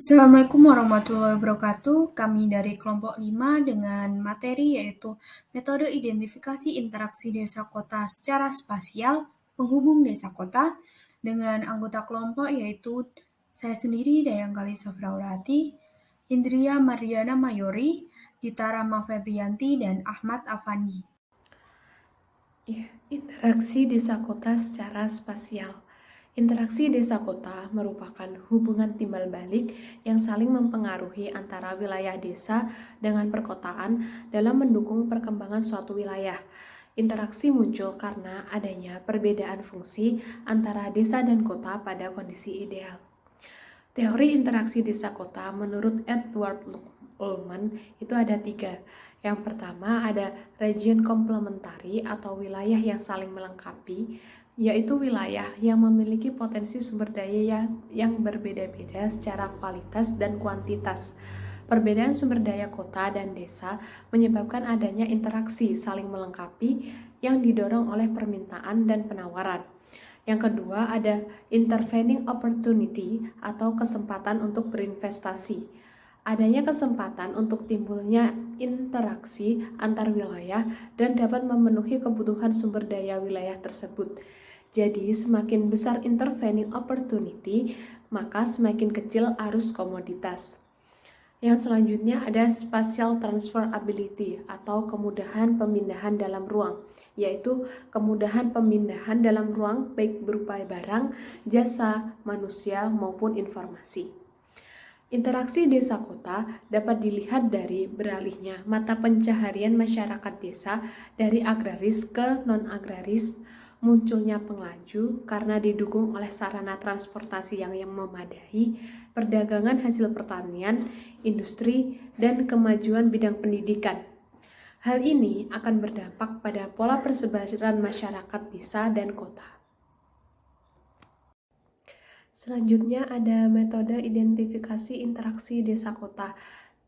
Assalamualaikum warahmatullahi wabarakatuh. Kami dari kelompok 5 dengan materi yaitu metode identifikasi interaksi desa kota secara spasial, penghubung desa kota, dengan anggota kelompok yaitu saya sendiri Dayangkali Safraurati, Indria Mariana Mayori, Dita Rama Febrianti, dan Ahmad Afandi. Ya, interaksi desa kota secara spasial. Interaksi desa kota merupakan hubungan timbal balik yang saling mempengaruhi antara wilayah desa dengan perkotaan dalam mendukung perkembangan suatu wilayah. Interaksi muncul karena adanya perbedaan fungsi antara desa dan kota pada kondisi ideal. Teori interaksi desa kota menurut Edward Ullman itu ada 3. Yang pertama ada region komplementari atau wilayah yang saling melengkapi, yaitu wilayah yang memiliki potensi sumber daya yang berbeda-beda secara kualitas dan kuantitas. Perbedaan sumber daya kota dan desa menyebabkan adanya interaksi saling melengkapi yang didorong oleh permintaan dan penawaran. Yang kedua ada intervening opportunity atau kesempatan untuk berinvestasi. Adanya kesempatan untuk timbulnya interaksi antar wilayah dan dapat memenuhi kebutuhan sumber daya wilayah tersebut. Jadi semakin besar intervening opportunity, maka semakin kecil arus komoditas. Yang selanjutnya ada spatial transferability atau kemudahan pemindahan dalam ruang, yaitu kemudahan pemindahan dalam ruang baik berupa barang, jasa, manusia maupun informasi. Interaksi desa kota dapat dilihat dari beralihnya mata pencaharian masyarakat desa dari agraris ke non-agraris, munculnya penglaju karena didukung oleh sarana transportasi yang memadai, perdagangan hasil pertanian, industri, dan kemajuan bidang pendidikan. Hal ini akan berdampak pada pola persebaran masyarakat desa dan kota. Selanjutnya ada metode identifikasi interaksi desa kota,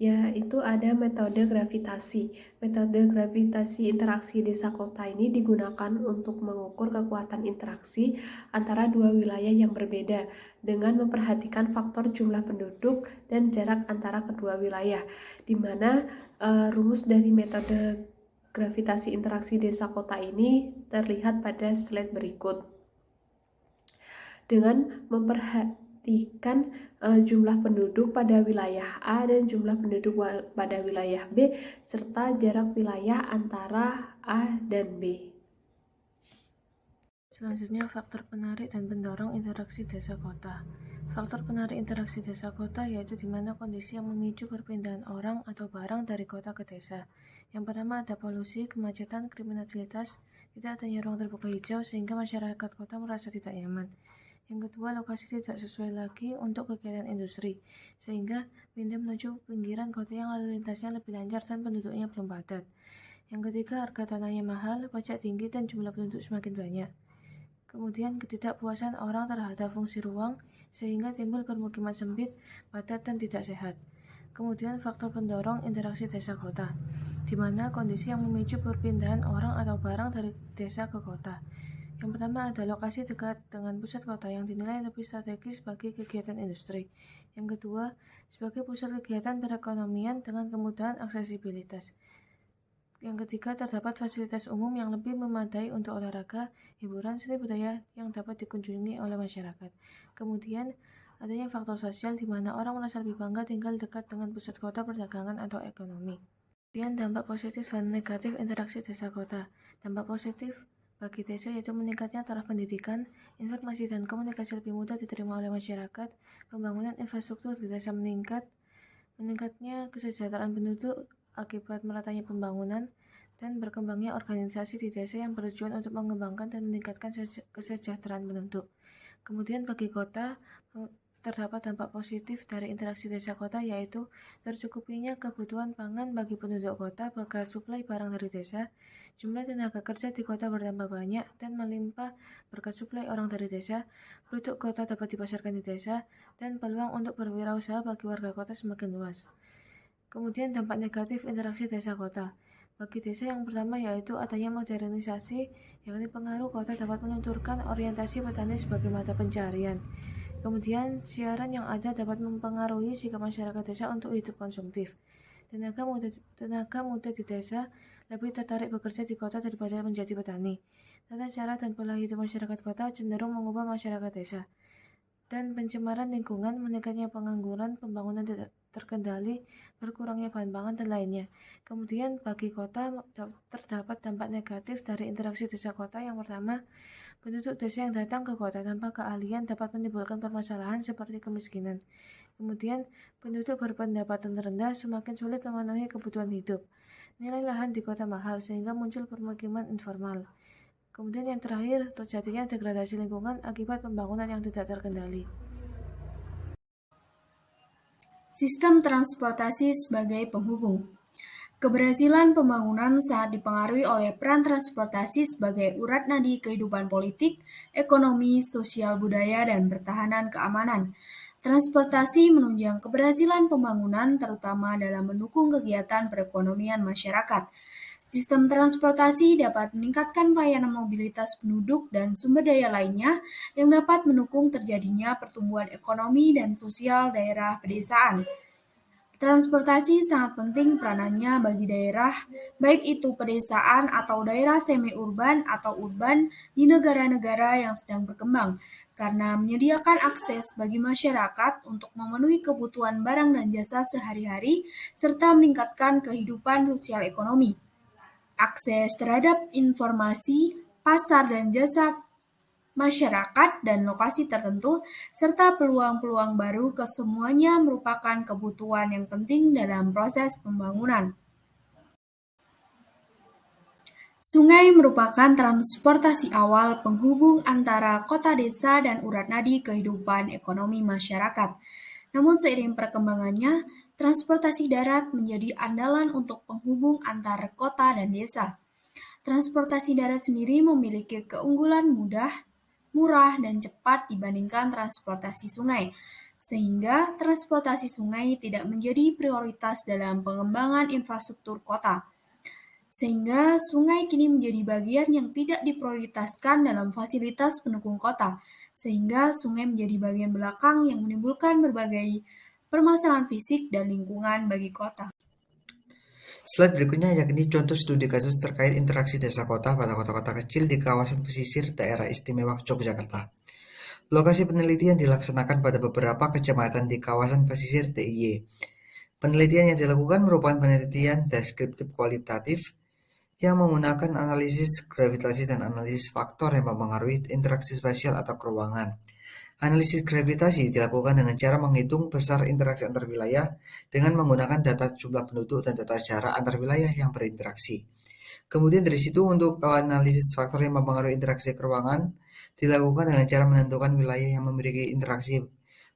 yaitu ada metode gravitasi. Metode gravitasi interaksi desa kota ini digunakan untuk mengukur kekuatan interaksi antara dua wilayah yang berbeda dengan memperhatikan faktor jumlah penduduk dan jarak antara kedua wilayah, di mana rumus dari metode gravitasi interaksi desa kota ini terlihat pada slide berikut. Dengan memperhatikan jumlah penduduk pada wilayah A dan jumlah penduduk pada wilayah B serta jarak wilayah antara A dan B. Selanjutnya, faktor penarik dan pendorong interaksi desa kota. Faktor penarik interaksi desa kota yaitu di mana kondisi yang memicu perpindahan orang atau barang dari kota ke desa. Yang pertama ada polusi, kemacetan, kriminalitas, tidak adanya ruang terbuka hijau sehingga masyarakat kota merasa tidak nyaman. Yang kedua, lokasi tidak sesuai lagi untuk kegiatan industri, sehingga pindah menuju pinggiran kota yang lalu lintasnya lebih lancar dan penduduknya belum padat. Yang ketiga, harga tanahnya mahal, pajak tinggi, dan jumlah penduduk semakin banyak. Kemudian ketidakpuasan orang terhadap fungsi ruang sehingga timbul permukiman sempit, padat, dan tidak sehat. Kemudian faktor pendorong interaksi desa kota, di mana kondisi yang memicu perpindahan orang atau barang dari desa ke kota. Yang pertama ada lokasi dekat dengan pusat kota yang dinilai lebih strategis bagi kegiatan industri. Yang kedua, sebagai pusat kegiatan perekonomian dengan kemudahan aksesibilitas. Yang ketiga, terdapat fasilitas umum yang lebih memadai untuk olahraga, hiburan, seni budaya yang dapat dikunjungi oleh masyarakat. Kemudian, adanya faktor sosial di mana orang merasa lebih bangga tinggal dekat dengan pusat kota, perdagangan, atau ekonomi. Kemudian, dampak positif dan negatif interaksi desa kota. Dampak positif bagi desa yaitu meningkatnya taraf pendidikan, informasi dan komunikasi lebih mudah diterima oleh masyarakat, pembangunan infrastruktur di desa meningkat, meningkatnya kesejahteraan penduduk akibat meratanya pembangunan, dan berkembangnya organisasi di desa yang bertujuan untuk mengembangkan dan meningkatkan kesejahteraan penduduk. Kemudian bagi kota, terdapat dampak positif dari interaksi desa kota yaitu tercukupinya kebutuhan pangan bagi penduduk kota berkat suplai barang dari desa, jumlah tenaga kerja di kota bertambah banyak dan melimpah berkat suplai orang dari desa, produk kota dapat dipasarkan di desa, dan peluang untuk berwirausaha bagi warga kota semakin luas. Kemudian dampak negatif interaksi desa kota. Bagi desa yang pertama yaitu adanya modernisasi, yakni pengaruh kota dapat menunturkan orientasi petani sebagai mata pencarian. Kemudian, siaran yang ada dapat mempengaruhi sikap masyarakat desa untuk hidup konsumtif. Tenaga muda di desa lebih tertarik bekerja di kota daripada menjadi petani. Tata cara dan pola hidup masyarakat kota cenderung mengubah masyarakat desa. Dan pencemaran lingkungan, meningkatnya pengangguran, pembangunan tidak terkendali, berkurangnya bahan pangan, dan lainnya. Kemudian bagi kota terdapat dampak negatif dari interaksi desa kota. Yang pertama, penduduk desa yang datang ke kota tanpa keahlian dapat menimbulkan permasalahan seperti kemiskinan. Kemudian, penduduk berpendapatan rendah semakin sulit memenuhi kebutuhan hidup. Nilai lahan di kota mahal sehingga muncul permukiman informal. Kemudian yang terakhir, terjadinya degradasi lingkungan akibat pembangunan yang tidak terkendali. Sistem transportasi sebagai penghubung. Keberhasilan pembangunan sangat dipengaruhi oleh peran transportasi sebagai urat nadi kehidupan politik, ekonomi, sosial budaya, dan pertahanan keamanan. Transportasi menunjang keberhasilan pembangunan terutama dalam mendukung kegiatan perekonomian masyarakat. Sistem transportasi dapat meningkatkan pelayanan mobilitas penduduk dan sumber daya lainnya yang dapat mendukung terjadinya pertumbuhan ekonomi dan sosial daerah pedesaan. Transportasi sangat penting peranannya bagi daerah, baik itu pedesaan atau daerah semi-urban atau urban di negara-negara yang sedang berkembang, karena menyediakan akses bagi masyarakat untuk memenuhi kebutuhan barang dan jasa sehari-hari, serta meningkatkan kehidupan sosial ekonomi. Akses terhadap informasi, pasar dan jasa masyarakat dan lokasi tertentu, serta peluang-peluang baru kesemuanya merupakan kebutuhan yang penting dalam proses pembangunan. Sungai merupakan transportasi awal penghubung antara kota desa dan urat nadi kehidupan ekonomi masyarakat. Namun seiring perkembangannya, transportasi darat menjadi andalan untuk penghubung antar kota dan desa. Transportasi darat sendiri memiliki keunggulan mudah, murah, dan cepat dibandingkan transportasi sungai, sehingga transportasi sungai tidak menjadi prioritas dalam pengembangan infrastruktur kota. Sehingga sungai kini menjadi bagian yang tidak diprioritaskan dalam fasilitas pendukung kota, sehingga sungai menjadi bagian belakang yang menimbulkan berbagai permasalahan fisik dan lingkungan bagi kota. Slide berikutnya yakni contoh studi kasus terkait interaksi desa kota pada kota-kota kecil di kawasan pesisir daerah istimewa Yogyakarta. Lokasi penelitian dilaksanakan pada beberapa kecamatan di kawasan pesisir DIY. Penelitian yang dilakukan merupakan penelitian deskriptif kualitatif yang menggunakan analisis gravitasi dan analisis faktor yang mempengaruhi interaksi spasial atau keruangan. Analisis gravitasi dilakukan dengan cara menghitung besar interaksi antar wilayah dengan menggunakan data jumlah penduduk dan data jarak antar wilayah yang berinteraksi. Kemudian dari situ untuk analisis faktor yang mempengaruhi interaksi keruangan dilakukan dengan cara menentukan wilayah yang memiliki interaksi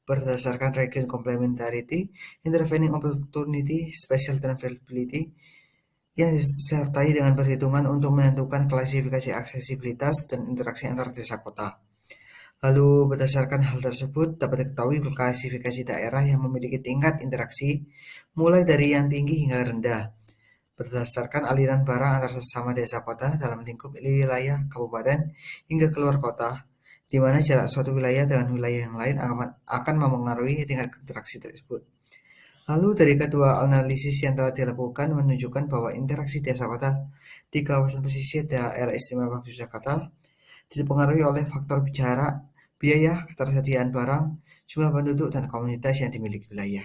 berdasarkan region complementarity, intervening opportunity, spatial transferability, yang disertai dengan perhitungan untuk menentukan klasifikasi aksesibilitas dan interaksi antar desa kota. Lalu berdasarkan hal tersebut dapat diketahui klasifikasi daerah yang memiliki tingkat interaksi mulai dari yang tinggi hingga rendah berdasarkan aliran barang antar sesama desa kota dalam lingkup wilayah kabupaten hingga keluar kota, di mana jarak suatu wilayah dengan wilayah yang lain akan memengaruhi tingkat interaksi tersebut. Lalu dari kedua analisis yang telah dilakukan menunjukkan bahwa interaksi desa kota di kawasan pesisir daerah istimewa Yogyakarta dipengaruhi oleh faktor jarak, biaya, ketersediaan barang, jumlah penduduk, dan komunitas yang dimiliki wilayah.